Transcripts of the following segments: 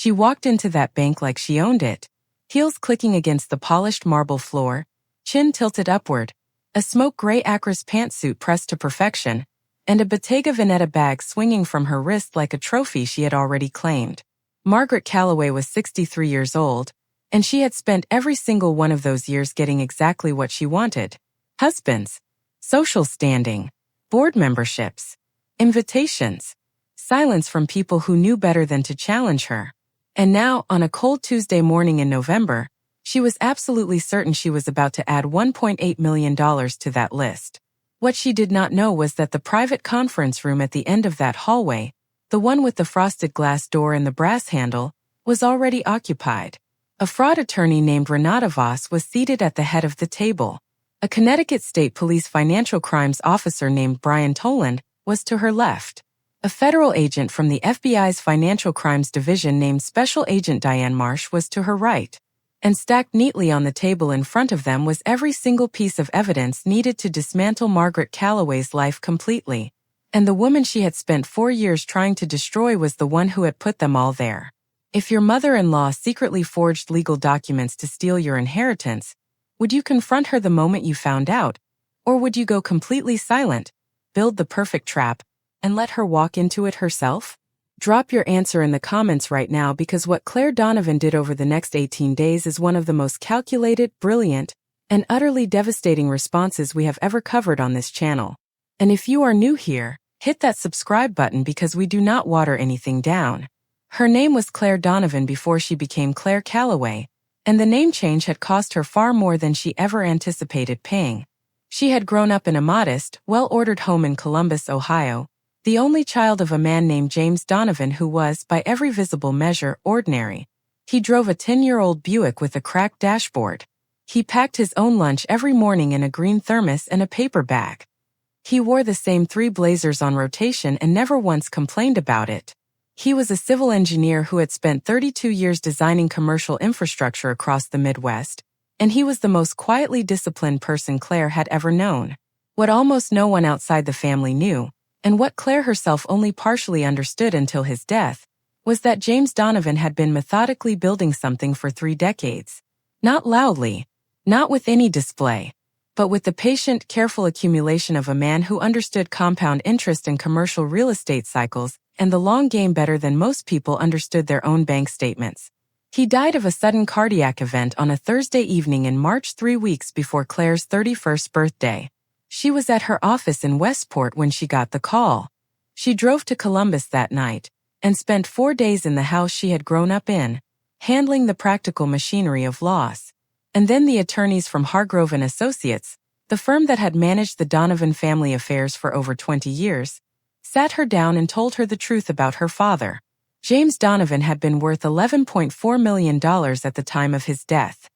She walked into that bank like she owned it, heels clicking against the polished marble floor, chin tilted upward, a smoke gray Acris pantsuit pressed to perfection, and a Bottega Veneta bag swinging from her wrist like a trophy she had already claimed. Margaret Calloway was 63 years old, and she had spent every single one of those years getting exactly what she wanted: husbands, social standing, board memberships, invitations, silence from people who knew better than to challenge her. And now, on a cold Tuesday morning in November, she was absolutely certain she was about to add $1.8 million to that list. What she did not know was that the private conference room at the end of that hallway, the one with the frosted glass door and the brass handle, was already occupied. A fraud attorney named Renata Voss was seated at the head of the table. A Connecticut State Police financial crimes officer named Brian Toland was to her left. A federal agent from the FBI's Financial Crimes Division named Special Agent Diane Marsh was to her right. And stacked neatly on the table in front of them was every single piece of evidence needed to dismantle Margaret Calloway's life completely. And the woman she had spent 4 years trying to destroy was the one who had put them all there. If your mother-in-law secretly forged legal documents to steal your inheritance, would you confront her the moment you found out? Or would you go completely silent, build the perfect trap, and let her walk into it herself? Drop your answer in the comments right now, because what Claire Donovan did over the next 18 days is one of the most calculated, brilliant, and utterly devastating responses we have ever covered on this channel. And if you are new here, hit that subscribe button because we do not water anything down. Her name was Claire Donovan before she became Claire Calloway, and the name change had cost her far more than she ever anticipated paying. She had grown up in a modest, well-ordered home in Columbus, Ohio, the only child of a man named James Donovan who was, by every visible measure, ordinary. He drove a 10-year-old Buick with a cracked dashboard. He packed his own lunch every morning in a green thermos and a paper bag. He wore the same 3 blazers on rotation and never once complained about it. He was a civil engineer who had spent 32 years designing commercial infrastructure across the Midwest, and he was the most quietly disciplined person Claire had ever known. What almost no one outside the family knew, and what Claire herself only partially understood until his death, was that James Donovan had been methodically building something for 3 decades. Not loudly, not with any display, but with the patient, careful accumulation of a man who understood compound interest and commercial real estate cycles and the long game better than most people understood their own bank statements. He died of a sudden cardiac event on a Thursday evening in March, 3 weeks before Claire's 31st birthday. She was at her office in Westport when she got the call. She drove to Columbus that night and spent 4 days in the house she had grown up in, handling the practical machinery of loss. And then the attorneys from Hargrove and Associates, the firm that had managed the Donovan family affairs for over 20 years, sat her down and told her the truth about her father. James Donovan had been worth $11.4 million at the time of his death.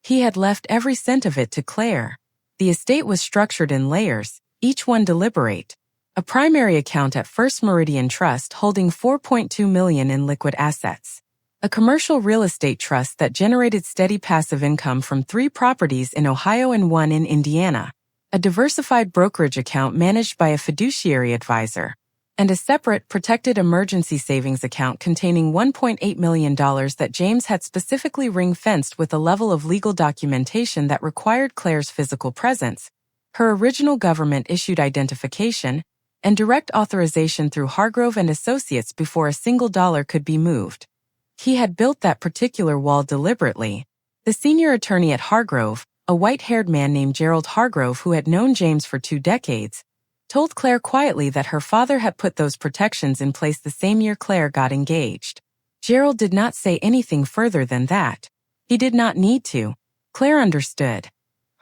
He had left every cent of it to Claire. The estate was structured in layers, each one deliberate. A primary account at First Meridian Trust holding $4.2 million in liquid assets. A commercial real estate trust that generated steady passive income from 3 properties in Ohio and 1 in Indiana. A diversified brokerage account managed by a fiduciary advisor. And a separate, protected emergency savings account containing $1.8 million that James had specifically ring-fenced with a level of legal documentation that required Claire's physical presence, her original government-issued identification, and direct authorization through Hargrove and Associates before a single dollar could be moved. He had built that particular wall deliberately. The senior attorney at Hargrove, a white-haired man named Gerald Hargrove who had known James for 2 decades, told Claire quietly that her father had put those protections in place the same year Claire got engaged. Gerald did not say anything further than that. He did not need to. Claire understood.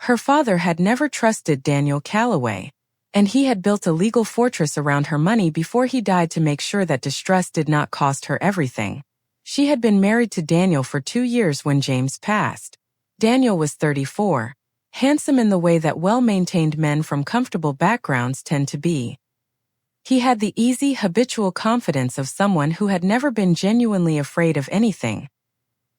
Her father had never trusted Daniel Calloway, and he had built a legal fortress around her money before he died to make sure that distress did not cost her everything. She had been married to Daniel for 2 years when James passed. Daniel was 34. Handsome in the way that well-maintained men from comfortable backgrounds tend to be. He had the easy, habitual confidence of someone who had never been genuinely afraid of anything.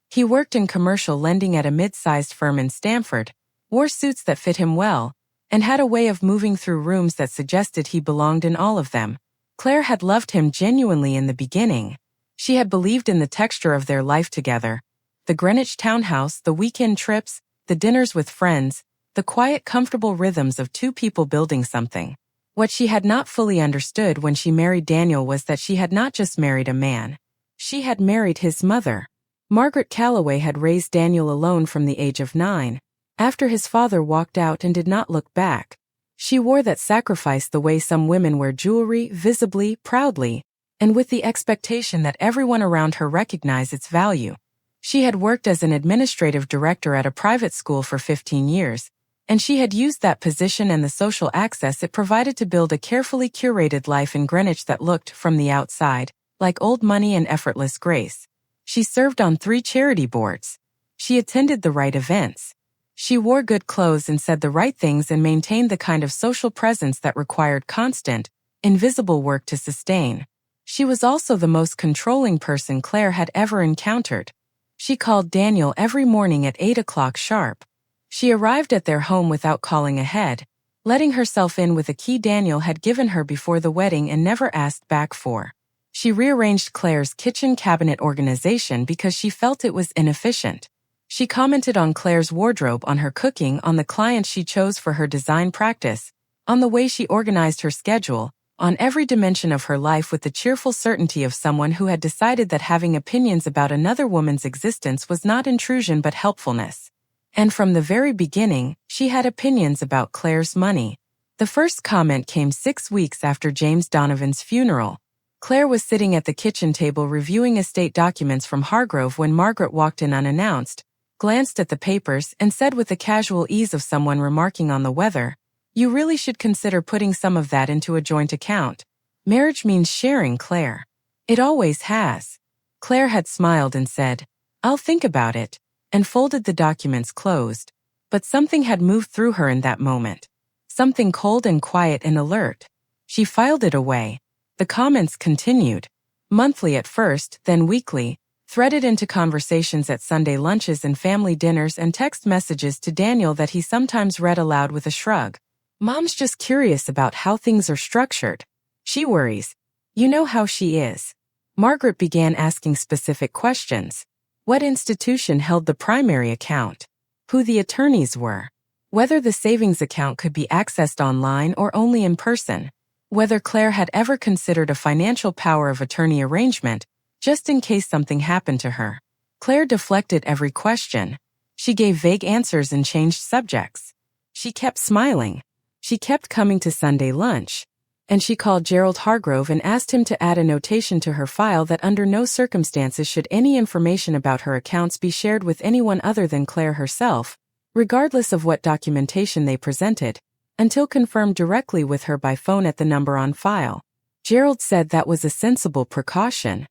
He worked in commercial lending at a mid-sized firm in Stamford, wore suits that fit him well, and had a way of moving through rooms that suggested he belonged in all of them. Claire had loved him genuinely in the beginning. She had believed in the texture of their life together. The Greenwich townhouse, the weekend trips, the dinners with friends, the quiet, comfortable rhythms of two people building something. What she had not fully understood when she married Daniel was that she had not just married a man. She had married his mother. Margaret Calloway had raised Daniel alone from the age of 9. After his father walked out and did not look back, she wore that sacrifice the way some women wear jewelry, visibly, proudly, and with the expectation that everyone around her recognize its value. She had worked as an administrative director at a private school for 15 years, and she had used that position and the social access it provided to build a carefully curated life in Greenwich that looked, from the outside, like old money and effortless grace. She served on 3 charity boards. She attended the right events. She wore good clothes and said the right things and maintained the kind of social presence that required constant, invisible work to sustain. She was also the most controlling person Claire had ever encountered. She called Daniel every morning at 8 o'clock sharp. She arrived at their home without calling ahead, letting herself in with a key Daniel had given her before the wedding and never asked back for. She rearranged Claire's kitchen cabinet organization because she felt it was inefficient. She commented on Claire's wardrobe, on her cooking, on the clients she chose for her design practice, on the way she organized her schedule, on every dimension of her life with the cheerful certainty of someone who had decided that having opinions about another woman's existence was not intrusion but helpfulness. And from the very beginning, she had opinions about Claire's money. The first comment came 6 weeks after James Donovan's funeral. Claire was sitting at the kitchen table reviewing estate documents from Hargrove when Margaret walked in unannounced, glanced at the papers, and said with the casual ease of someone remarking on the weather, "You really should consider putting some of that into a joint account. Marriage means sharing, Claire. It always has." Claire had smiled and said, "I'll think about it," and folded the documents closed. But something had moved through her in that moment. Something cold and quiet and alert. She filed it away. The comments continued. Monthly at first, then weekly, threaded into conversations at Sunday lunches and family dinners and text messages to Daniel that he sometimes read aloud with a shrug. "Mom's just curious about how things are structured. She worries. You know how she is." Margaret began asking specific questions. What institution held the primary account? Who the attorneys were? Whether the savings account could be accessed online or only in person? Whether Claire had ever considered a financial power of attorney arrangement, just in case something happened to her. Claire deflected every question. She gave vague answers and changed subjects. She kept smiling. She kept coming to Sunday lunch. And she called Gerald Hargrove and asked him to add a notation to her file that under no circumstances should any information about her accounts be shared with anyone other than Claire herself, regardless of what documentation they presented, until confirmed directly with her by phone at the number on file. Gerald said that was a sensible precaution.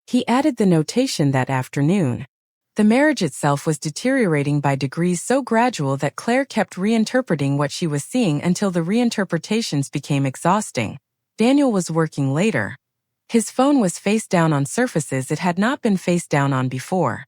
He added the notation that afternoon. The marriage itself was deteriorating by degrees so gradual that Claire kept reinterpreting what she was seeing until the reinterpretations became exhausting. Daniel was working later. His phone was face down on surfaces it had not been face down on before.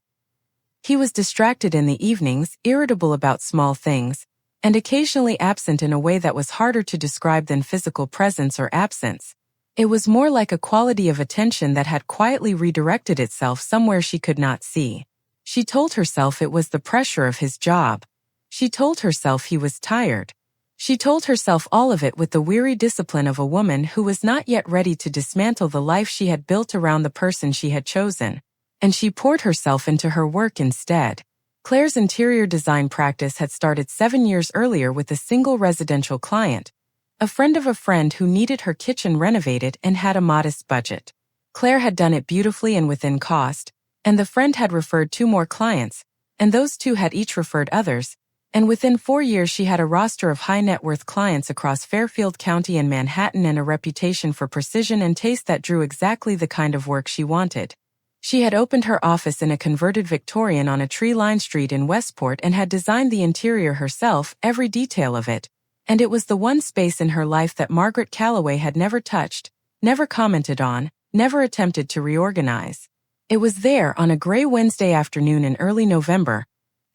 He was distracted in the evenings, irritable about small things, and occasionally absent in a way that was harder to describe than physical presence or absence. It was more like a quality of attention that had quietly redirected itself somewhere she could not see. She told herself it was the pressure of his job. She told herself he was tired. She told herself all of it with the weary discipline of a woman who was not yet ready to dismantle the life she had built around the person she had chosen. And she poured herself into her work instead. Claire's interior design practice had started 7 years earlier with a single residential client, a friend of a friend who needed her kitchen renovated and had a modest budget. Claire had done it beautifully and within cost, and the friend had referred 2 more clients, and those 2 had each referred others, and within 4 years she had a roster of high-net-worth clients across Fairfield County and Manhattan and a reputation for precision and taste that drew exactly the kind of work she wanted. She had opened her office in a converted Victorian on a tree-lined street in Westport and had designed the interior herself, every detail of it, and it was the one space in her life that Margaret Calloway had never touched, never commented on, never attempted to reorganize. It was there on a gray Wednesday afternoon in early November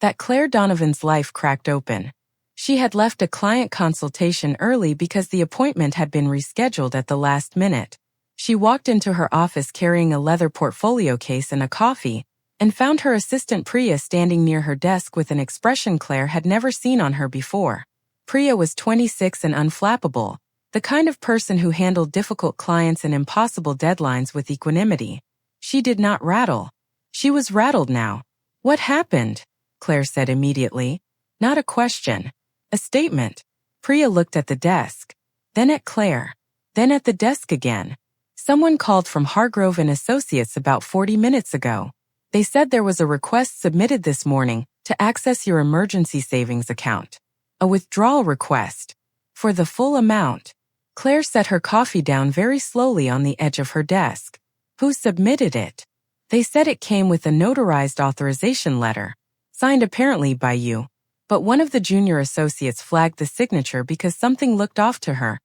that Claire Donovan's life cracked open. She had left a client consultation early because the appointment had been rescheduled at the last minute. She walked into her office carrying a leather portfolio case and a coffee, and found her assistant Priya standing near her desk with an expression Claire had never seen on her before. Priya was 26 and unflappable, the kind of person who handled difficult clients and impossible deadlines with equanimity. She did not rattle. She was rattled now. "What happened?" Claire said immediately. Not a question. A statement. Priya looked at the desk, then at Claire, then at the desk again. "Someone called from Hargrove and Associates about 40 minutes ago. They said there was a request submitted this morning to access your emergency savings account. A withdrawal request. For the full amount." Claire set her coffee down very slowly on the edge of her desk. "Who submitted it?" "They said it came with a notarized authorization letter, signed apparently by you. But one of the junior associates flagged the signature because something looked off to her,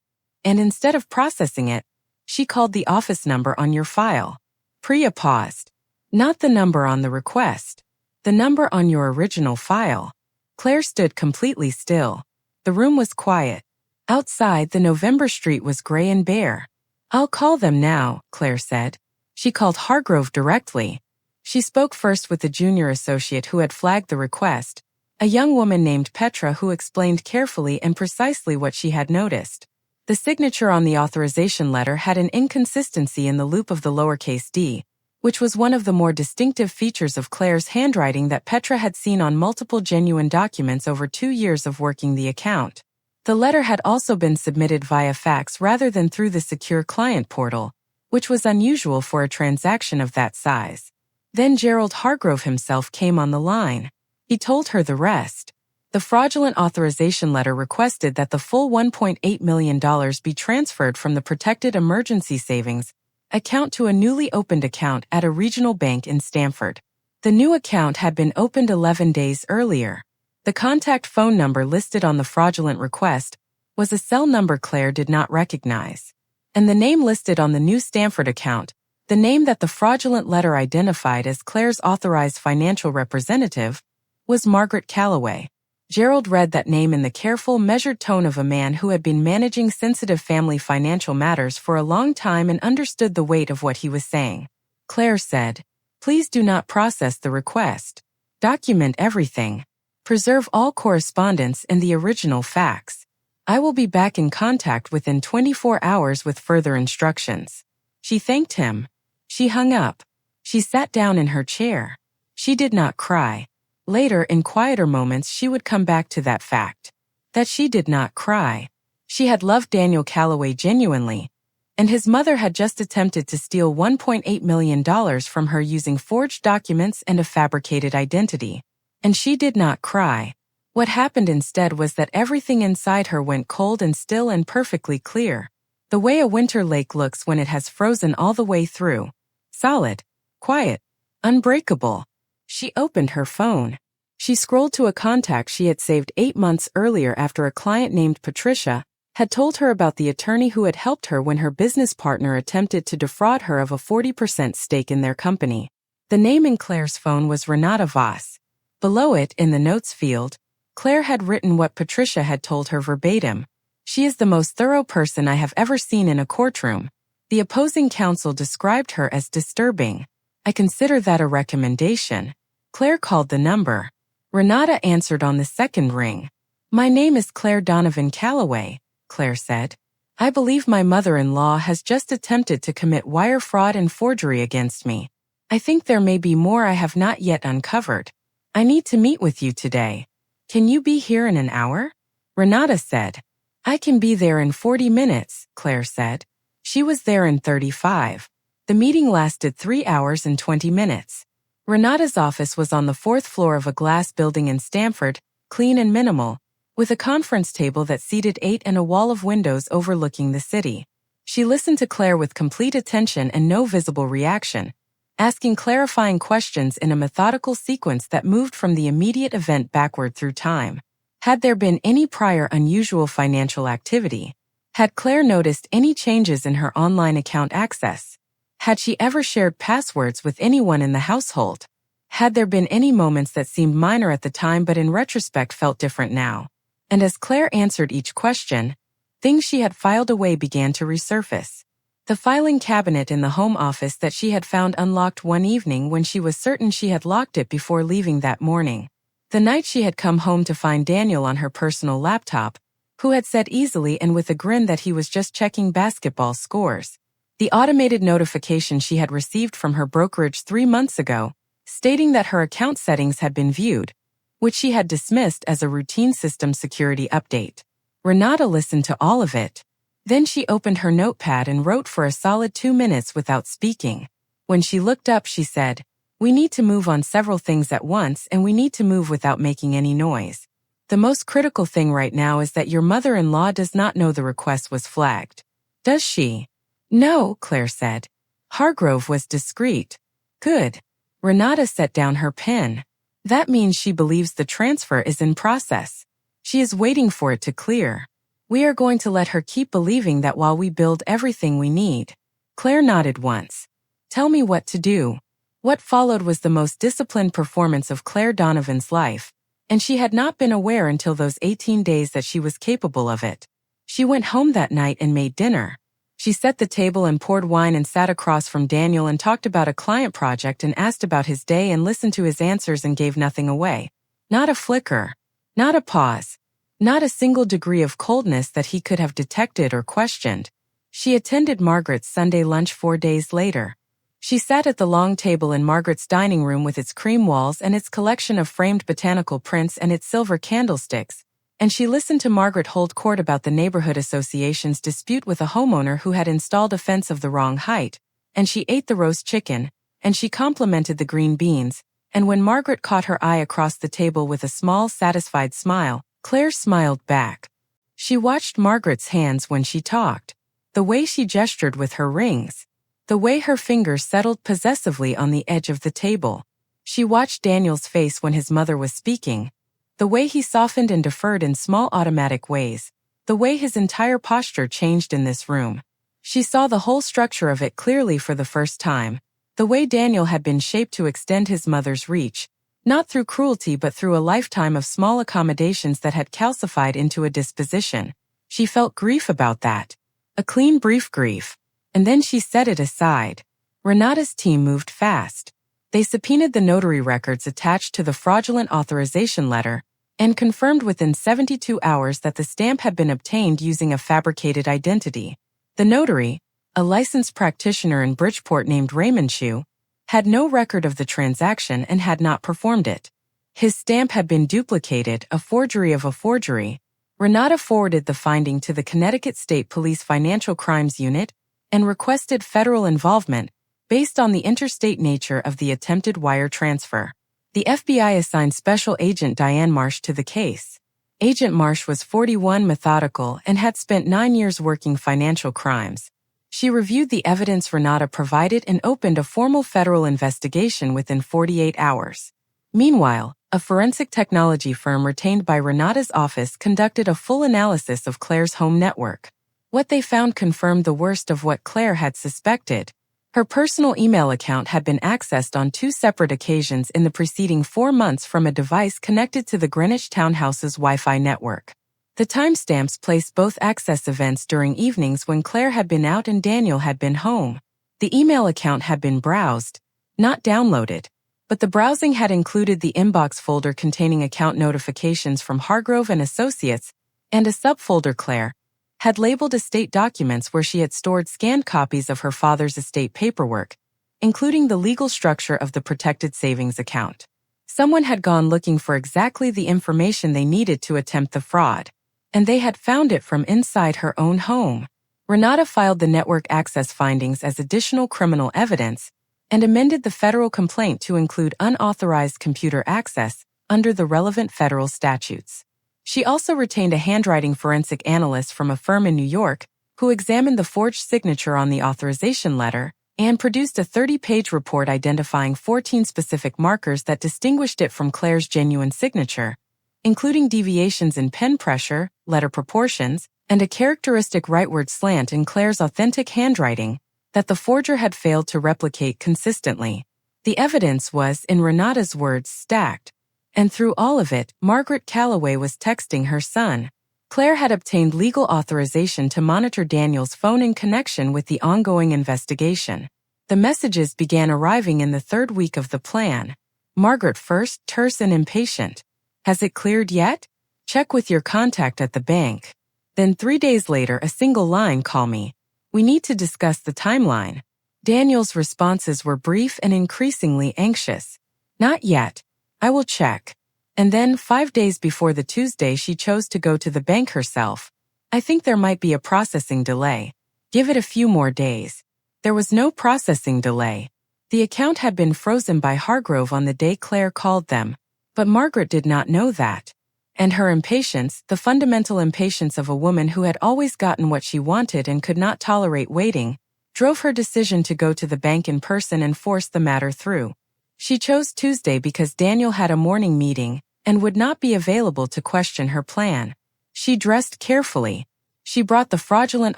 and instead of processing it, she called the office number on your file." Priya paused. "Not the number on the request. The number on your original file." Claire stood completely still. The room was quiet. Outside, the November street was gray and bare. "I'll call them now," Claire said. She called Hargrove directly. She spoke first with the junior associate who had flagged the request, a young woman named Petra who explained carefully and precisely what she had noticed. The signature on the authorization letter had an inconsistency in the loop of the lowercase d, which was one of the more distinctive features of Claire's handwriting that Petra had seen on multiple genuine documents over 2 years of working the account. The letter had also been submitted via fax rather than through the secure client portal, which was unusual for a transaction of that size. Then Gerald Hargrove himself came on the line. He told her the rest. The fraudulent authorization letter requested that the full $1.8 million be transferred from the protected emergency savings account to a newly opened account at a regional bank in Stamford. The new account had been opened 11 days earlier. The contact phone number listed on the fraudulent request was a cell number Claire did not recognize. And the name listed on the new Stamford account, the name that the fraudulent letter identified as Claire's authorized financial representative, was Margaret Calloway. Gerald read that name in the careful, measured tone of a man who had been managing sensitive family financial matters for a long time and understood the weight of what he was saying. Claire said, "Please do not process the request. Document everything. Preserve all correspondence and the original fax. I will be back in contact within 24 hours with further instructions." She thanked him. She hung up. She sat down in her chair. She did not cry. Later, in quieter moments, she would come back to that fact. That she did not cry. She had loved Daniel Calloway genuinely, and his mother had just attempted to steal $1.8 million from her using forged documents and a fabricated identity. And she did not cry. What happened instead was that everything inside her went cold and still and perfectly clear. The way a winter lake looks when it has frozen all the way through. Solid, quiet, unbreakable. She opened her phone. She scrolled to a contact she had saved 8 months earlier after a client named Patricia had told her about the attorney who had helped her when her business partner attempted to defraud her of a 40% stake in their company. The name in Claire's phone was Renata Voss. Below it, in the notes field, Claire had written what Patricia had told her verbatim. "She is the most thorough person I have ever seen in a courtroom." The opposing counsel described her as disturbing. "I consider that a recommendation." Claire called the number. Renata answered on the second ring. "My name is Claire Donovan Calloway," Claire said. "I believe my mother-in-law has just attempted to commit wire fraud and forgery against me. I think there may be more I have not yet uncovered. I need to meet with you today. Can you be here in an hour?" Renata said. "I can be there in 40 minutes, Claire said. She was there in 35. The meeting lasted 3 hours and 20 minutes. Renata's office was on the 4th floor of a glass building in Stamford, clean and minimal, with a conference table that seated 8 and a wall of windows overlooking the city. She listened to Claire with complete attention and no visible reaction, asking clarifying questions in a methodical sequence that moved from the immediate event backward through time. Had there been any prior unusual financial activity? Had Claire noticed any changes in her online account access? Had she ever shared passwords with anyone in the household? Had there been any moments that seemed minor at the time but in retrospect felt different now? And as Claire answered each question, things she had filed away began to resurface. The filing cabinet in the home office that she had found unlocked one evening when she was certain she had locked it before leaving that morning. The night she had come home to find Daniel on her personal laptop, who had said easily and with a grin that he was just checking basketball scores. The automated notification she had received from her brokerage 3 months ago, stating that her account settings had been viewed, which she had dismissed as a routine system security update. Renata listened to all of it. Then she opened her notepad and wrote for a solid 2 minutes without speaking. When she looked up, she said, "We need to move on several things at once, and we need to move without making any noise. The most critical thing right now is that your mother-in-law does not know the request was flagged." "Does she?" "No," Claire said. Hargrove was discreet. "Good." Renata set down her pen. "That means she believes the transfer is in process. She is waiting for it to clear. We are going to let her keep believing that while we build everything we need." Claire nodded once. "Tell me what to do." What followed was the most disciplined performance of Claire Donovan's life, and she had not been aware until those 18 days that she was capable of it. She went home that night and made dinner. She set the table and poured wine and sat across from Daniel and talked about a client project and asked about his day and listened to his answers and gave nothing away. Not a flicker. Not a pause. Not a single degree of coldness that he could have detected or questioned. She attended Margaret's Sunday lunch 4 days later. She sat at the long table in Margaret's dining room with its cream walls and its collection of framed botanical prints and its silver candlesticks, and she listened to Margaret hold court about the neighborhood association's dispute with a homeowner who had installed a fence of the wrong height, and she ate the roast chicken, and she complimented the green beans, and when Margaret caught her eye across the table with a small, satisfied smile, Claire smiled back. She watched Margaret's hands when she talked, the way she gestured with her rings, the way her fingers settled possessively on the edge of the table. She watched Daniel's face when his mother was speaking, the way he softened and deferred in small automatic ways, the way his entire posture changed in this room. She saw the whole structure of it clearly for the first time, the way Daniel had been shaped to extend his mother's reach, not through cruelty but through a lifetime of small accommodations that had calcified into a disposition. She felt grief about that. A clean, brief grief. And then she set it aside. Renata's team moved fast. They subpoenaed the notary records attached to the fraudulent authorization letter and confirmed within 72 hours that the stamp had been obtained using a fabricated identity. The notary, a licensed practitioner in Bridgeport named Raymond Chu, had no record of the transaction and had not performed it. His stamp had been duplicated, a forgery of a forgery. Renata forwarded the finding to the Connecticut State Police Financial Crimes Unit and requested federal involvement based on the interstate nature of the attempted wire transfer. The FBI assigned Special Agent Diane Marsh to the case. Agent Marsh was 41, methodical, and had spent 9 years working financial crimes. She reviewed the evidence Renata provided and opened a formal federal investigation within 48 hours. Meanwhile, a forensic technology firm retained by Renata's office conducted a full analysis of Claire's home network. What they found confirmed the worst of what Claire had suspected. Her personal email account had been accessed on 2 separate occasions in the preceding 4 months from a device connected to the Greenwich Townhouse's Wi-Fi network. The timestamps placed both access events during evenings when Claire had been out and Daniel had been home. The email account had been browsed, not downloaded, but the browsing had included the inbox folder containing account notifications from Hargrove and Associates, and a subfolder Claire had labeled estate documents where she had stored scanned copies of her father's estate paperwork, including the legal structure of the protected savings account. Someone had gone looking for exactly the information they needed to attempt the fraud, and they had found it from inside her own home. Renata filed the network access findings as additional criminal evidence and amended the federal complaint to include unauthorized computer access under the relevant federal statutes. She also retained a handwriting forensic analyst from a firm in New York who examined the forged signature on the authorization letter and produced a 30-page report identifying 14 specific markers that distinguished it from Claire's genuine signature, including deviations in pen pressure, letter proportions, and a characteristic rightward slant in Claire's authentic handwriting that the forger had failed to replicate consistently. The evidence was, in Renata's words, stacked. And through all of it, Margaret Calloway was texting her son. Claire had obtained legal authorization to monitor Daniel's phone in connection with the ongoing investigation. The messages began arriving in the third week of the plan. Margaret first, terse and impatient. Has it cleared yet? Check with your contact at the bank. Then 3 days later, a single line, call me. We need to discuss the timeline. Daniel's responses were brief and increasingly anxious. Not yet. I will check. And then 5 days before the Tuesday she chose to go to the bank herself. I think there might be a processing delay. Give it a few more days. There was no processing delay. The account had been frozen by Hargrove on the day Claire called them. But Margaret did not know that. And her impatience, the fundamental impatience of a woman who had always gotten what she wanted and could not tolerate waiting, drove her decision to go to the bank in person and force the matter through. She chose Tuesday because Daniel had a morning meeting and would not be available to question her plan. She dressed carefully. She brought the fraudulent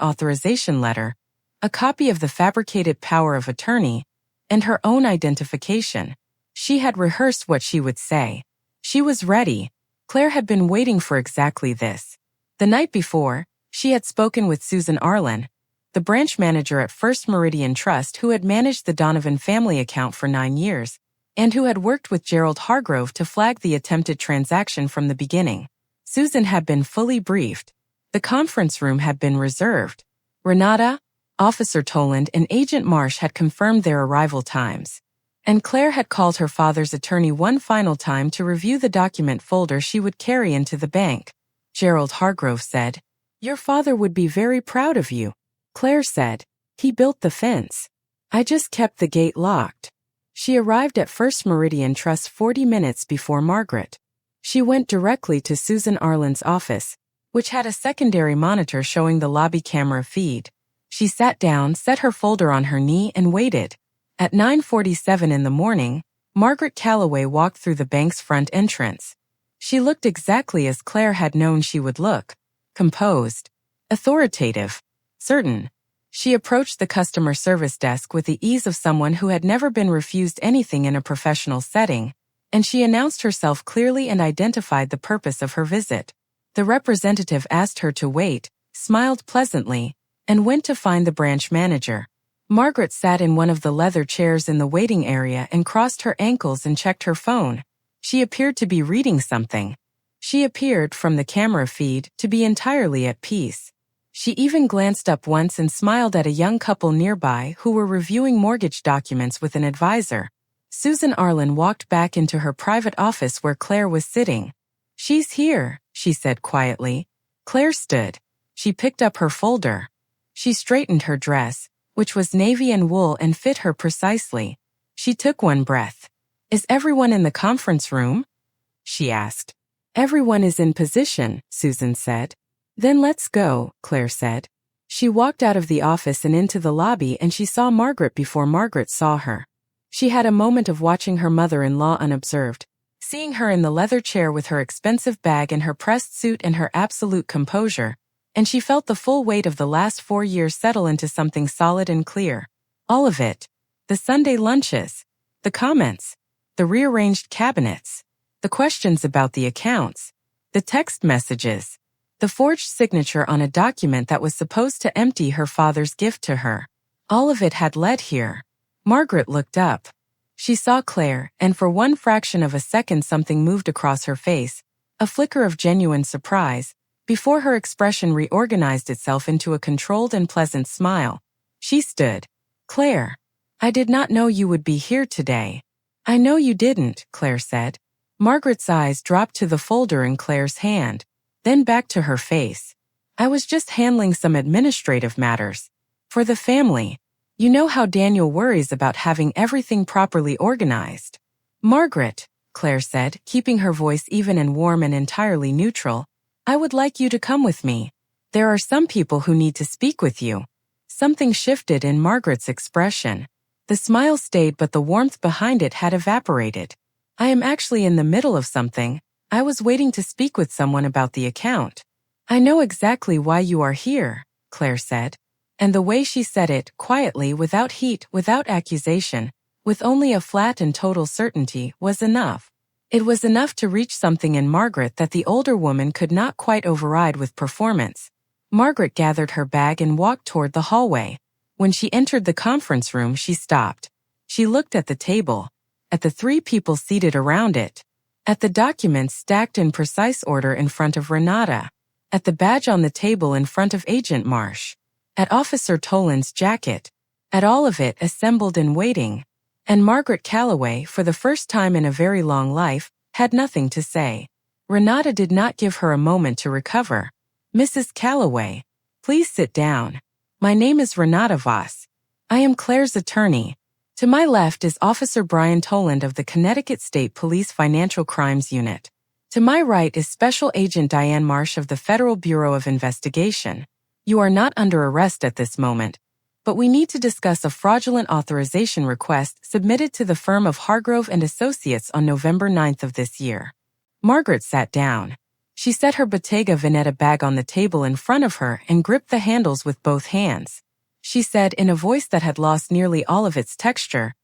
authorization letter, a copy of the fabricated power of attorney, and her own identification. She had rehearsed what she would say. She was ready. Claire had been waiting for exactly this. The night before, she had spoken with Susan Arlen, the branch manager at First Meridian Trust who had managed the Donovan family account for 9 years, and who had worked with Gerald Hargrove to flag the attempted transaction from the beginning. Susan had been fully briefed. The conference room had been reserved. Renata, Officer Toland, and Agent Marsh had confirmed their arrival times. And Claire had called her father's attorney one final time to review the document folder she would carry into the bank. Gerald Hargrove said, "Your father would be very proud of you." Claire said, "He built the fence. I just kept the gate locked." She arrived at First Meridian Trust 40 minutes before Margaret. She went directly to Susan Arlen's office, which had a secondary monitor showing the lobby camera feed. She sat down, set her folder on her knee, and waited. At 9:47 in the morning, Margaret Calloway walked through the bank's front entrance. She looked exactly as Claire had known she would look. Composed. Authoritative. Certain. She approached the customer service desk with the ease of someone who had never been refused anything in a professional setting, and she announced herself clearly and identified the purpose of her visit. The representative asked her to wait, smiled pleasantly, and went to find the branch manager. Margaret sat in one of the leather chairs in the waiting area and crossed her ankles and checked her phone. She appeared to be reading something. She appeared, from the camera feed, to be entirely at peace. She even glanced up once and smiled at a young couple nearby who were reviewing mortgage documents with an advisor. Susan Arlen walked back into her private office where Claire was sitting. "She's here," she said quietly. Claire stood. She picked up her folder. She straightened her dress, which was navy and wool and fit her precisely. She took one breath. "Is everyone in the conference room?" she asked. "Everyone is in position," Susan said. "Then let's go," Claire said. She walked out of the office and into the lobby, and she saw Margaret before Margaret saw her. She had a moment of watching her mother-in-law unobserved, seeing her in the leather chair with her expensive bag and her pressed suit and her absolute composure, and she felt the full weight of the last 4 years settle into something solid and clear. All of it. The Sunday lunches. The comments. The rearranged cabinets. The questions about the accounts. The text messages. The forged signature on a document that was supposed to empty her father's gift to her. All of it had led here. Margaret looked up. She saw Claire, and for one fraction of a second something moved across her face, a flicker of genuine surprise, before her expression reorganized itself into a controlled and pleasant smile. She stood. "Claire, I did not know you would be here today." "I know you didn't," Claire said. Margaret's eyes dropped to the folder in Claire's hand, then back to her face. "I was just handling some administrative matters. For the family. You know how Daniel worries about having everything properly organized." "Margaret," Claire said, keeping her voice even and warm and entirely neutral, "I would like you to come with me. There are some people who need to speak with you." Something shifted in Margaret's expression. The smile stayed, but the warmth behind it had evaporated. "I am actually in the middle of something. I was waiting to speak with someone about the account." "I know exactly why you are here," Claire said. And the way she said it, quietly, without heat, without accusation, with only a flat and total certainty, was enough. It was enough to reach something in Margaret that the older woman could not quite override with performance. Margaret gathered her bag and walked toward the hallway. When she entered the conference room, she stopped. She looked at the table, at the 3 people seated around it, at the documents stacked in precise order in front of Renata, at the badge on the table in front of Agent Marsh, at Officer Toland's jacket, at all of it assembled and waiting. And Margaret Calloway, for the first time in a very long life, had nothing to say. Renata did not give her a moment to recover. "Mrs. Calloway, please sit down. My name is Renata Voss. I am Claire's attorney. To my left is Officer Brian Toland of the Connecticut State Police Financial Crimes Unit. To my right is Special Agent Diane Marsh of the Federal Bureau of Investigation. You are not under arrest at this moment, but we need to discuss a fraudulent authorization request submitted to the firm of Hargrove and Associates on November 9th of this year." Margaret sat down. She set her Bottega Veneta bag on the table in front of her and gripped the handles with both hands. She said in a voice that had lost nearly all of its texture,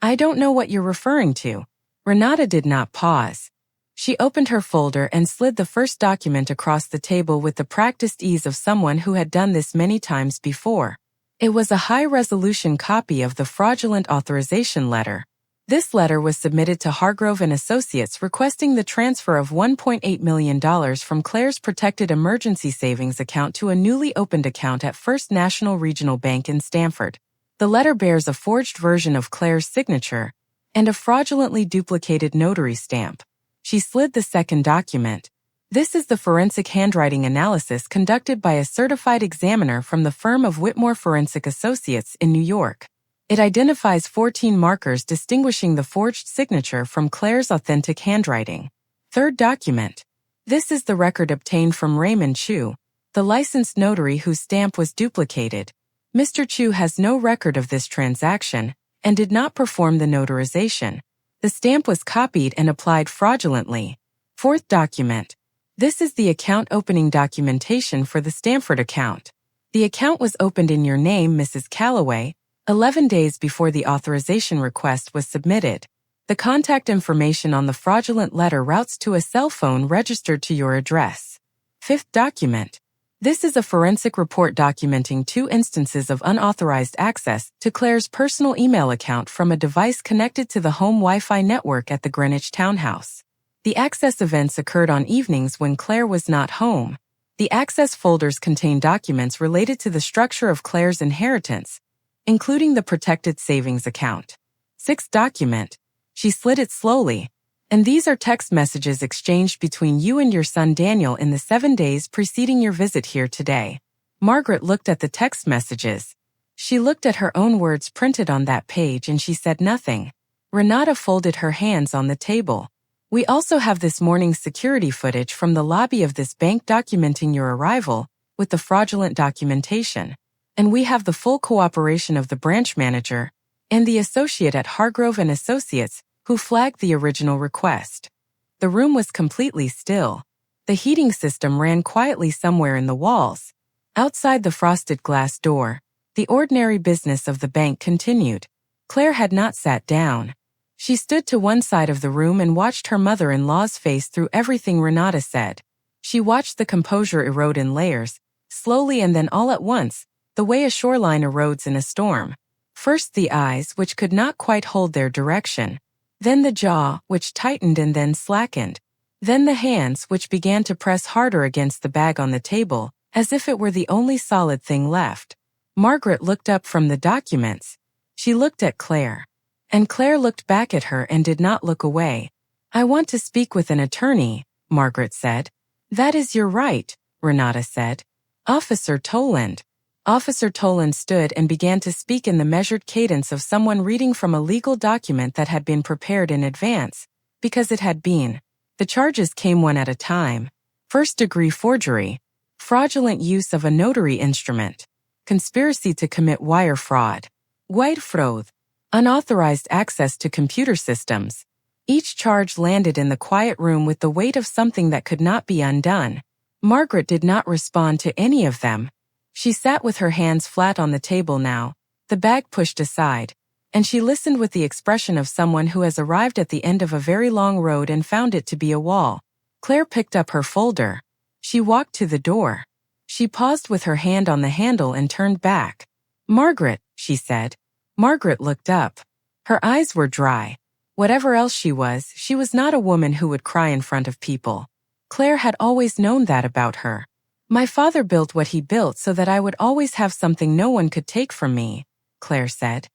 "I don't know what you're referring to." Renata did not pause. She opened her folder and slid the first document across the table with the practiced ease of someone who had done this many times before. It was a high-resolution copy of the fraudulent authorization letter. This letter was submitted to Hargrove and Associates requesting the transfer of $1.8 million from Claire's protected emergency savings account to a newly opened account at First National Regional Bank in Stamford. The letter bears a forged version of Claire's signature and a fraudulently duplicated notary stamp. She slid the second document. This is the forensic handwriting analysis conducted by a certified examiner from the firm of Whitmore Forensic Associates in New York. It identifies 14 markers distinguishing the forged signature from Claire's authentic handwriting. Third document. This is the record obtained from Raymond Chu, the licensed notary whose stamp was duplicated. Mr. Chu has no record of this transaction and did not perform the notarization. The stamp was copied and applied fraudulently. Fourth document. This is the account opening documentation for the Stamford account. The account was opened in your name, Mrs. Calloway, 11 days before the authorization request was submitted. The contact information on the fraudulent letter routes to a cell phone registered to your address. Fifth document. This is a forensic report documenting 2 instances of unauthorized access to Claire's personal email account from a device connected to the home Wi-Fi network at the Greenwich townhouse. The access events occurred on evenings when Claire was not home. The access folders contain documents related to the structure of Claire's inheritance, including the protected savings account. Sixth document. She slid it slowly. And these are text messages exchanged between you and your son Daniel in the 7 days preceding your visit here today. Margaret looked at the text messages. She looked at her own words printed on that page and she said nothing. Renata folded her hands on the table. "We also have this morning's security footage from the lobby of this bank documenting your arrival, with the fraudulent documentation. And we have the full cooperation of the branch manager and the associate at Hargrove and Associates who flagged the original request." The room was completely still. The heating system ran quietly somewhere in the walls. Outside the frosted glass door, the ordinary business of the bank continued. Claire had not sat down. She stood to one side of the room and watched her mother-in-law's face through everything Renata said. She watched the composure erode in layers, slowly and then all at once, the way a shoreline erodes in a storm. First the eyes, which could not quite hold their direction. Then the jaw, which tightened and then slackened. Then the hands, which began to press harder against the bag on the table, as if it were the only solid thing left. Margaret looked up from the documents. She looked at Claire. And Claire looked back at her and did not look away. "I want to speak with an attorney," Margaret said. "That is your right," Renata said. "Officer Toland." Officer Toland stood and began to speak in the measured cadence of someone reading from a legal document that had been prepared in advance, because it had been. The charges came one at a time. First-degree forgery, fraudulent use of a notary instrument, conspiracy to commit wire fraud, wire fraud, unauthorized access to computer systems. Each charge landed in the quiet room with the weight of something that could not be undone. Margaret did not respond to any of them. She sat with her hands flat on the table now, the bag pushed aside. and she listened with the expression of someone who has arrived at the end of a very long road and found it to be a wall. Claire picked up her folder. She walked to the door. She paused with her hand on the handle and turned back. "Margaret," she said. Margaret looked up. Her eyes were dry. Whatever else she was not a woman who would cry in front of people. Claire had always known that about her. "My father built what he built so that I would always have something no one could take from me," Claire said.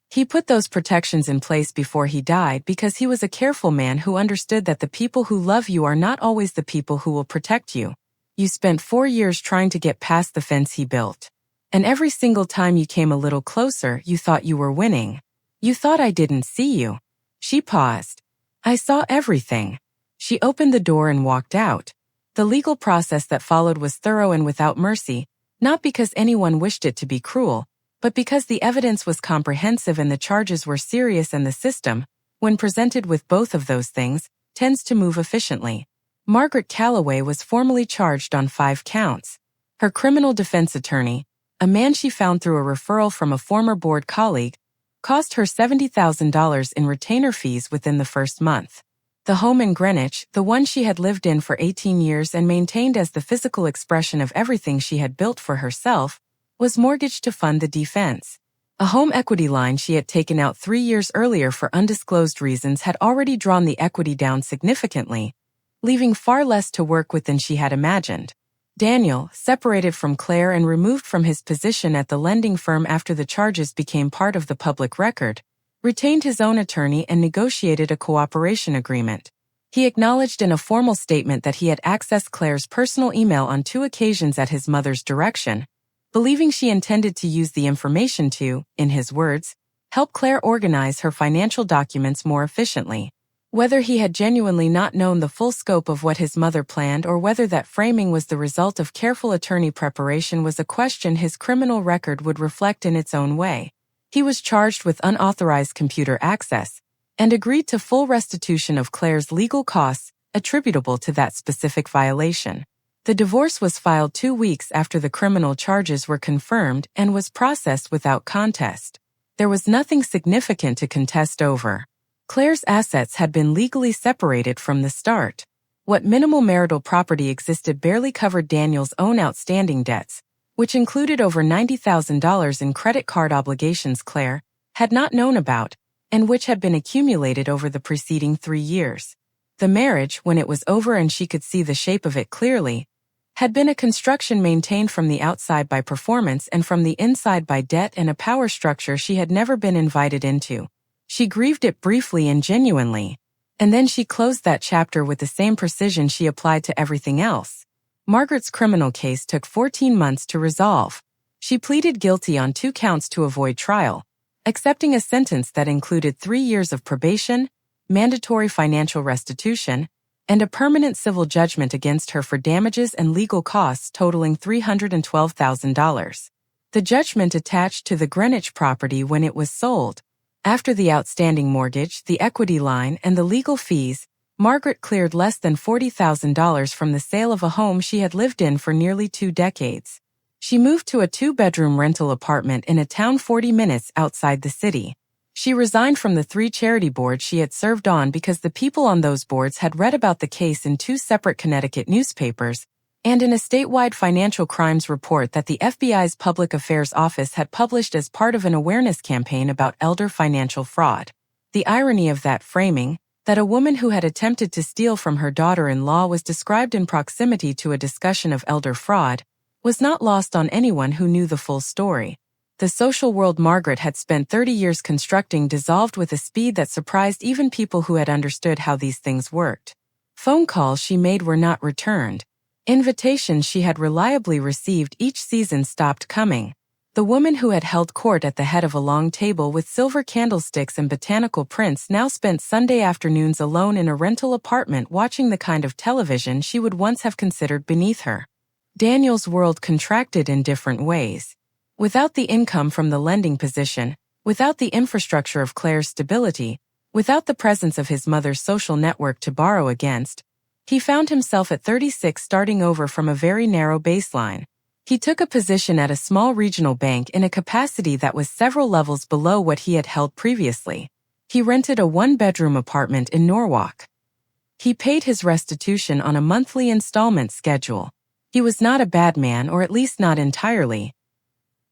"He put those protections in place before he died because he was a careful man who understood that the people who love you are not always the people who will protect you. You spent 4 years trying to get past the fence he built. And every single time you came a little closer, you thought you were winning. You thought I didn't see you." She paused. "I saw everything." She opened the door and walked out. The legal process that followed was thorough and without mercy, not because anyone wished it to be cruel, but because the evidence was comprehensive and the charges were serious, and the system, when presented with both of those things, tends to move efficiently. Margaret Calloway was formally charged on 5 counts. Her criminal defense attorney, a man she found through a referral from a former board colleague, cost her $70,000 in retainer fees within the first month. The home in Greenwich, the one she had lived in for 18 years and maintained as the physical expression of everything she had built for herself, was mortgaged to fund the defense. A home equity line she had taken out 3 years earlier for undisclosed reasons had already drawn the equity down significantly, leaving far less to work with than she had imagined. Daniel, separated from Claire and removed from his position at the lending firm after the charges became part of the public record, retained his own attorney and negotiated a cooperation agreement. He acknowledged in a formal statement that he had accessed Claire's personal email on 2 occasions at his mother's direction, believing she intended to use the information to, in his words, help Claire organize her financial documents more efficiently. Whether he had genuinely not known the full scope of what his mother planned or whether that framing was the result of careful attorney preparation was a question his criminal record would reflect in its own way. He was charged with unauthorized computer access and agreed to full restitution of Claire's legal costs attributable to that specific violation. The divorce was filed 2 weeks after the criminal charges were confirmed and was processed without contest. There was nothing significant to contest over. Claire's assets had been legally separated from the start. What minimal marital property existed barely covered Daniel's own outstanding debts, which included over $90,000 in credit card obligations Claire had not known about, and which had been accumulated over the preceding 3 years. The marriage, when it was over and she could see the shape of it clearly, had been a construction maintained from the outside by performance and from the inside by debt and a power structure she had never been invited into. She grieved it briefly and genuinely, and then she closed that chapter with the same precision she applied to everything else. Margaret's criminal case took 14 months to resolve. She pleaded guilty on 2 counts to avoid trial, accepting a sentence that included 3 years of probation, mandatory financial restitution, and a permanent civil judgment against her for damages and legal costs totaling $312,000. The judgment attached to the Greenwich property when it was sold. After the outstanding mortgage, the equity line, and the legal fees, Margaret cleared less than $40,000 from the sale of a home she had lived in for nearly 2 decades. She moved to a 2-bedroom rental apartment in a town 40 minutes outside the city. She resigned from the 3 charity boards she had served on because the people on those boards had read about the case in 2 separate Connecticut newspapers, and in a statewide financial crimes report that the FBI's Public Affairs Office had published as part of an awareness campaign about elder financial fraud. The irony of that framing, that a woman who had attempted to steal from her daughter-in-law was described in proximity to a discussion of elder fraud, was not lost on anyone who knew the full story. The social world Margaret had spent 30 years constructing dissolved with a speed that surprised even people who had understood how these things worked. Phone calls she made were not returned. Invitations she had reliably received each season stopped coming. The woman who had held court at the head of a long table with silver candlesticks and botanical prints now spent Sunday afternoons alone in a rental apartment watching the kind of television she would once have considered beneath her. Daniel's world contracted in different ways. Without the income from the lending position, without the infrastructure of Claire's stability, without the presence of his mother's social network to borrow against, he found himself at 36 starting over from a very narrow baseline. He took a position at a small regional bank in a capacity that was several levels below what he had held previously. He rented a one-bedroom apartment in Norwalk. He paid his restitution on a monthly installment schedule. He was not a bad man, or at least not entirely.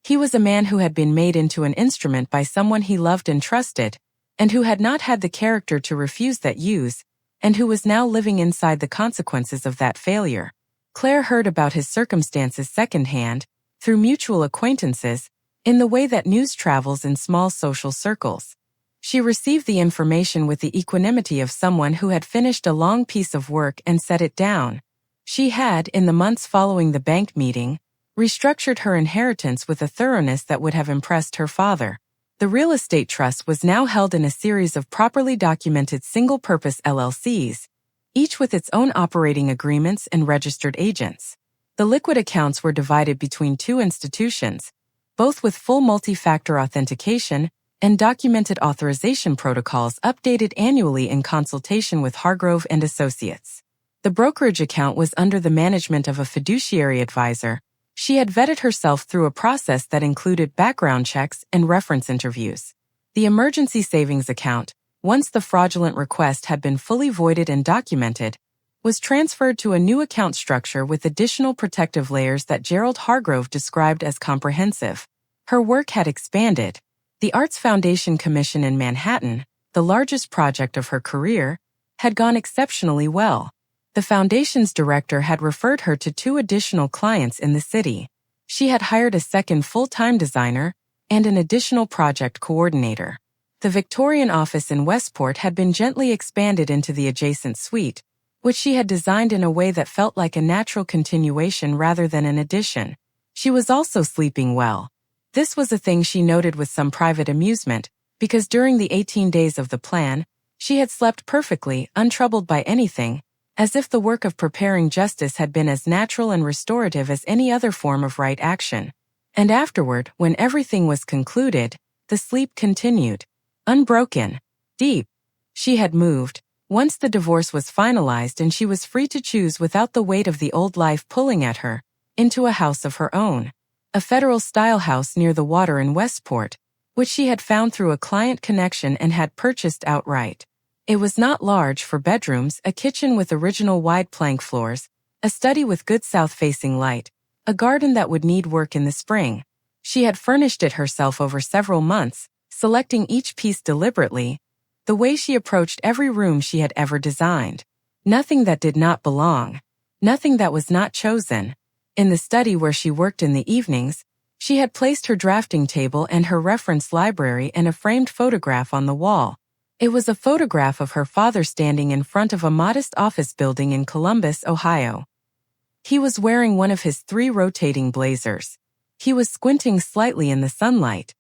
He was a man who had been made into an instrument by someone he loved and trusted, and who had not had the character to refuse that use, and who was now living inside the consequences of that failure. Claire heard about his circumstances secondhand, through mutual acquaintances, in the way that news travels in small social circles. She received the information with the equanimity of someone who had finished a long piece of work and set it down. She had, in the months following the bank meeting, restructured her inheritance with a thoroughness that would have impressed her father. The real estate trust was now held in a series of properly documented single-purpose LLCs, each with its own operating agreements and registered agents. The liquid accounts were divided between two institutions, both with full multi-factor authentication and documented authorization protocols updated annually in consultation with Hargrove and Associates. The brokerage account was under the management of a fiduciary advisor. She had vetted herself through a process that included background checks and reference interviews. The emergency savings account, once the fraudulent request had been fully voided and documented, was transferred to a new account structure with additional protective layers that Gerald Hargrove described as comprehensive. Her work had expanded. The Arts Foundation Commission in Manhattan, the largest project of her career, had gone exceptionally well. The foundation's director had referred her to 2 additional clients in the city. She had hired a second full-time designer and an additional project coordinator. The Victorian office in Westport had been gently expanded into the adjacent suite, which she had designed in a way that felt like a natural continuation rather than an addition. She was also sleeping well. This was a thing she noted with some private amusement, because during the 18 days of the plan, she had slept perfectly, untroubled by anything, as if the work of preparing justice had been as natural and restorative as any other form of right action. And afterward, when everything was concluded, the sleep continued. Unbroken. Deep. She had moved, once the divorce was finalized and she was free to choose without the weight of the old life pulling at her, into a house of her own. A federal-style house near the water in Westport, which she had found through a client connection and had purchased outright. It was not large for bedrooms, a kitchen with original wide plank floors, a study with good south-facing light, a garden that would need work in the spring. She had furnished it herself over several months, selecting each piece deliberately, the way she approached every room she had ever designed. Nothing that did not belong. Nothing that was not chosen. In the study where she worked in the evenings, she had placed her drafting table and her reference library and a framed photograph on the wall. It was a photograph of her father standing in front of a modest office building in Columbus, Ohio. He was wearing one of his 3 rotating blazers. He was squinting slightly in the sunlight.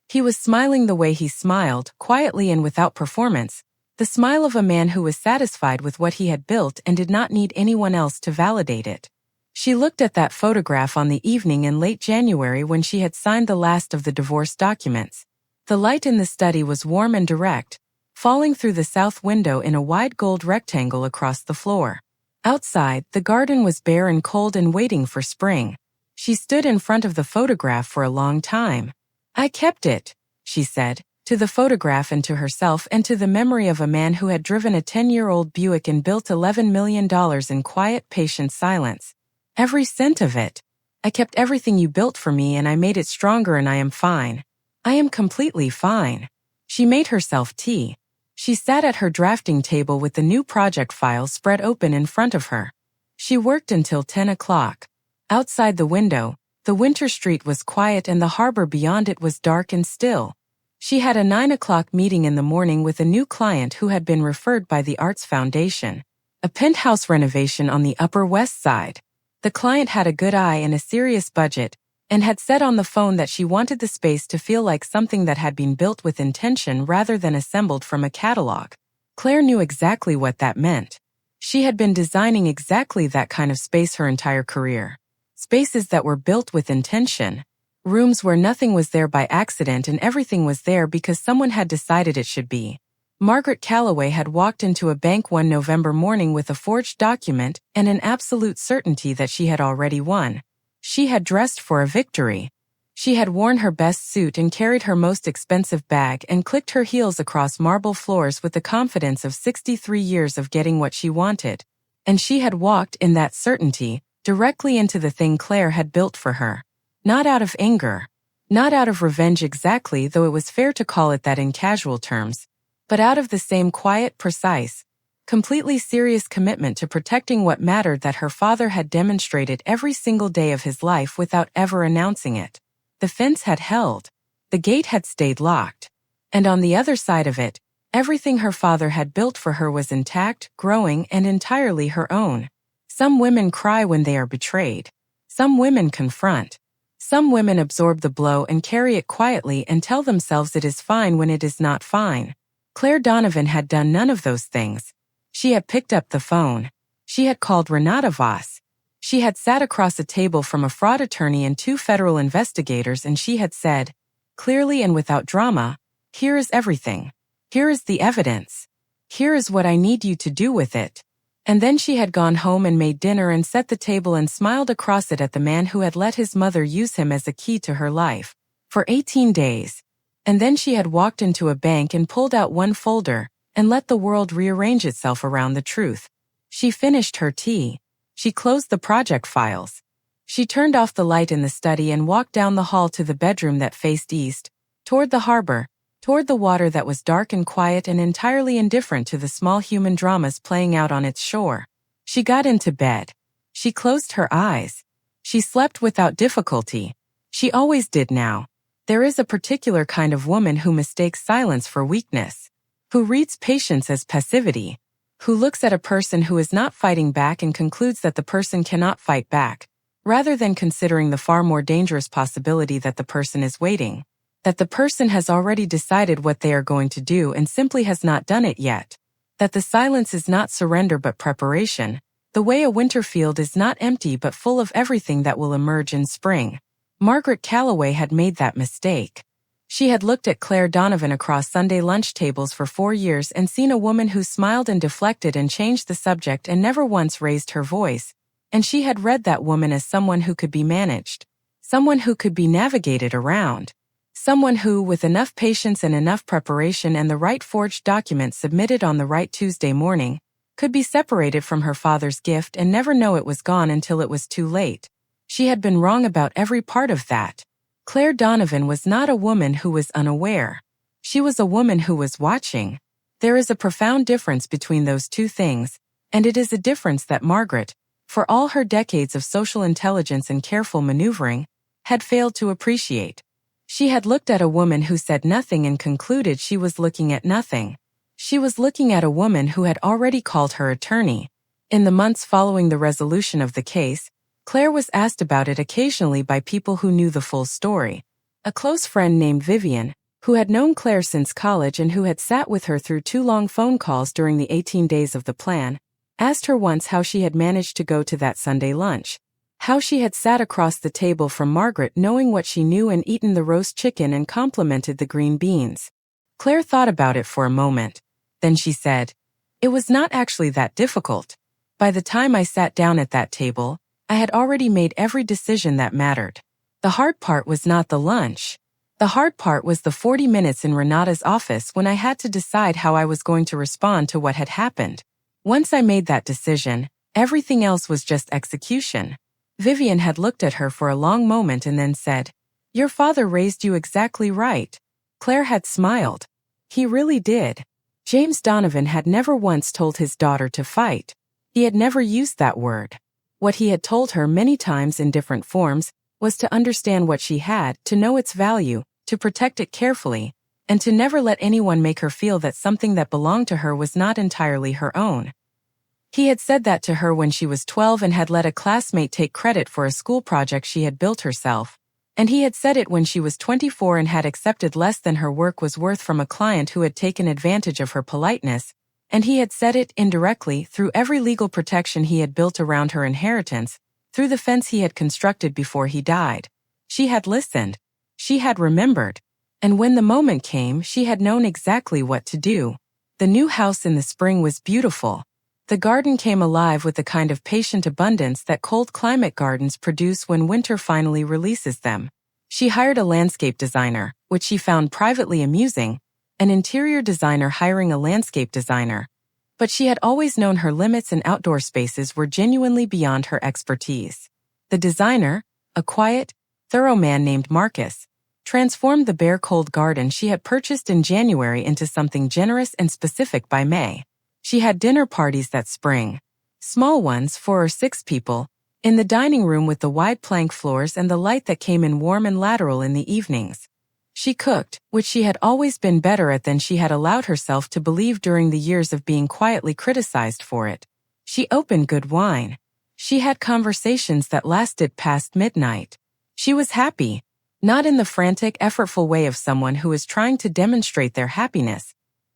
He was smiling the way he smiled, quietly and without performance, the smile of a man who was satisfied with what he had built and did not need anyone else to validate it. She looked at that photograph on the evening in late January when she had signed the last of the divorce documents. The light in the study was warm and direct, falling through the south window in a wide gold rectangle across the floor. Outside, the garden was bare and cold and waiting for spring. She stood in front of the photograph for a long time. "I kept it," she said, to the photograph and to herself and to the memory of a man who had driven a 10-year-old Buick and built $11 million in quiet, patient silence. "Every cent of it. I kept everything you built for me and I made it stronger and I am fine. I am completely fine." She made herself tea. She sat at her drafting table with the new project files spread open in front of her. She worked until 10 o'clock. Outside the window, the winter street was quiet and the harbor beyond it was dark and still. She had a 9 o'clock meeting in the morning with a new client who had been referred by the Arts Foundation. A penthouse renovation on the Upper West Side. The client had a good eye and a serious budget, and had said on the phone that she wanted the space to feel like something that had been built with intention rather than assembled from a catalog. Claire knew exactly what that meant. She had been designing exactly that kind of space her entire career. Spaces that were built with intention. Rooms where nothing was there by accident and everything was there because someone had decided it should be. Margaret Calloway had walked into a bank one November morning with a forged document and an absolute certainty that she had already won. She had dressed for a victory. She had worn her best suit and carried her most expensive bag and clicked her heels across marble floors with the confidence of 63 years of getting what she wanted. And she had walked in that certainty, directly into the thing Claire had built for her. Not out of anger. Not out of revenge exactly, though it was fair to call it that in casual terms, but out of the same quiet, precise, completely serious commitment to protecting what mattered that her father had demonstrated every single day of his life without ever announcing it. The fence had held. The gate had stayed locked. And on the other side of it, everything her father had built for her was intact, growing, and entirely her own. Some women cry when they are betrayed. Some women confront. Some women absorb the blow and carry it quietly and tell themselves it is fine when it is not fine. Claire Donovan had done none of those things. She had picked up the phone. She had called Renata Voss. She had sat across a table from a fraud attorney and 2 federal investigators, and she had said, clearly and without drama, "Here is everything. Here is the evidence. Here is what I need you to do with it." And then she had gone home and made dinner and set the table and smiled across it at the man who had let his mother use him as a key to her life for 18 days. And then she had walked into a bank and pulled out one folder and let the world rearrange itself around the truth. She finished her tea. She closed the project files. She turned off the light in the study and walked down the hall to the bedroom that faced east, toward the harbor, toward the water that was dark and quiet and entirely indifferent to the small human dramas playing out on its shore. She got into bed. She closed her eyes. She slept without difficulty. She always did now. There is a particular kind of woman who mistakes silence for weakness, who reads patience as passivity, who looks at a person who is not fighting back and concludes that the person cannot fight back, rather than considering the far more dangerous possibility that the person is waiting, that the person has already decided what they are going to do and simply has not done it yet, that the silence is not surrender but preparation, the way a winter field is not empty but full of everything that will emerge in spring. Margaret Calloway had made that mistake. She had looked at Claire Donovan across Sunday lunch tables for 4 years and seen a woman who smiled and deflected and changed the subject and never once raised her voice, and she had read that woman as someone who could be managed, someone who could be navigated around, someone who, with enough patience and enough preparation and the right forged document submitted on the right Tuesday morning, could be separated from her father's gift and never know it was gone until it was too late. She had been wrong about every part of that. Claire Donovan was not a woman who was unaware. She was a woman who was watching. There is a profound difference between those two things, and it is a difference that Margaret, for all her decades of social intelligence and careful maneuvering, had failed to appreciate. She had looked at a woman who said nothing and concluded she was looking at nothing. She was looking at a woman who had already called her attorney. In the months following the resolution of the case, Claire was asked about it occasionally by people who knew the full story. A close friend named Vivian, who had known Claire since college and who had sat with her through 2 long phone calls during the 18 days of the plan, asked her once how she had managed to go to that Sunday lunch, how she had sat across the table from Margaret knowing what she knew and eaten the roast chicken and complimented the green beans. Claire thought about it for a moment. Then she said, "It was not actually that difficult. By the time I sat down at that table, I had already made every decision that mattered. The hard part was not the lunch. The hard part was the 40 minutes in Renata's office when I had to decide how I was going to respond to what had happened. Once I made that decision, everything else was just execution." Vivian had looked at her for a long moment and then said, "Your father raised you exactly right." Claire had smiled. He really did. James Donovan had never once told his daughter to fight. He had never used that word. What he had told her many times in different forms was to understand what she had, to know its value, to protect it carefully, and to never let anyone make her feel that something that belonged to her was not entirely her own. He had said that to her when she was 12 and had let a classmate take credit for a school project she had built herself. And he had said it when she was 24 and had accepted less than her work was worth from a client who had taken advantage of her politeness. And he had said it indirectly through every legal protection he had built around her inheritance, through the fence he had constructed before he died. She had listened. She had remembered. And when the moment came, she had known exactly what to do. The new house in the spring was beautiful. The garden came alive with the kind of patient abundance that cold climate gardens produce when winter finally releases them. She hired a landscape designer, which she found privately amusing, an interior designer hiring a landscape designer. But she had always known her limits and outdoor spaces were genuinely beyond her expertise. The designer, a quiet, thorough man named Marcus, transformed the bare cold garden she had purchased in January into something generous and specific by May. She had dinner parties that spring. Small ones, 4 or 6 people, in the dining room with the wide plank floors and the light that came in warm and lateral in the evenings. She cooked, which she had always been better at than she had allowed herself to believe during the years of being quietly criticized for it. She opened good wine. She had conversations that lasted past midnight. She was happy, not in the frantic, effortful way of someone who is trying to demonstrate their happiness,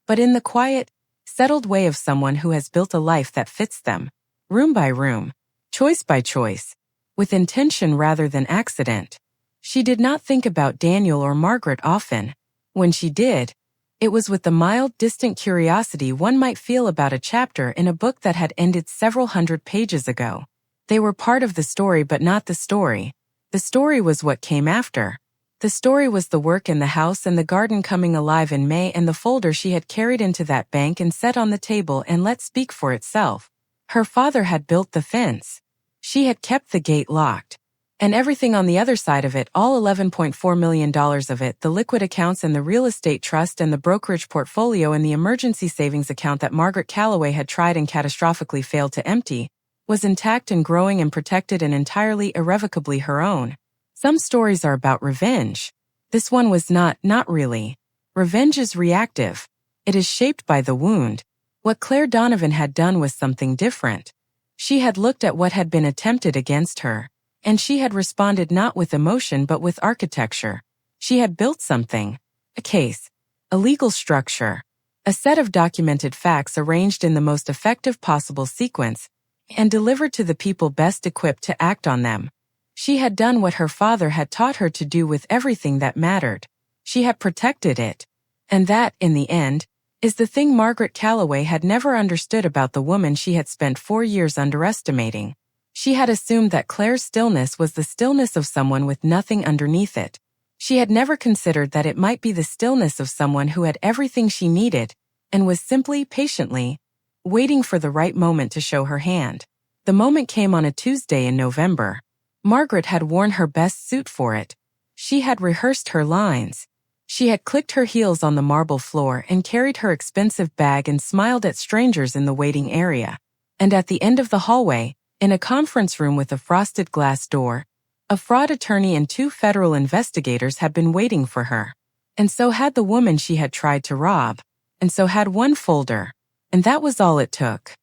but in the quiet, settled way of someone who has built a life that fits them, room by room, choice by choice, with intention rather than accident. She did not think about Daniel or Margaret often. When she did, it was with the mild, distant curiosity one might feel about a chapter in a book that had ended several hundred pages ago. They were part of the story but not the story. The story was what came after. The story was the work in the house and the garden coming alive in May and the folder she had carried into that bank and set on the table and let speak for itself. Her father had built the fence. She had kept the gate locked. And everything on the other side of it, all $11.4 million of it, the liquid accounts and the real estate trust and the brokerage portfolio and the emergency savings account that Margaret Calloway had tried and catastrophically failed to empty, was intact and growing and protected and entirely irrevocably her own. Some stories are about revenge. This one was not really. Revenge is reactive. It is shaped by the wound. What Claire Donovan had done was something different. She had looked at what had been attempted against her, and she had responded not with emotion but with architecture. She had built something. A case. A legal structure. A set of documented facts arranged in the most effective possible sequence, and delivered to the people best equipped to act on them. She had done what her father had taught her to do with everything that mattered. She had protected it. And that, in the end, is the thing Margaret Calloway had never understood about the woman she had spent 4 years underestimating. She had assumed that Claire's stillness was the stillness of someone with nothing underneath it. She had never considered that it might be the stillness of someone who had everything she needed, and was simply, patiently, waiting for the right moment to show her hand. The moment came on a Tuesday in November. Margaret had worn her best suit for it. She had rehearsed her lines. She had clicked her heels on the marble floor and carried her expensive bag and smiled at strangers in the waiting area. And at the end of the hallway, in a conference room with a frosted glass door, a fraud attorney and 2 federal investigators had been waiting for her. And so had the woman she had tried to rob. And so had one folder. And that was all it took.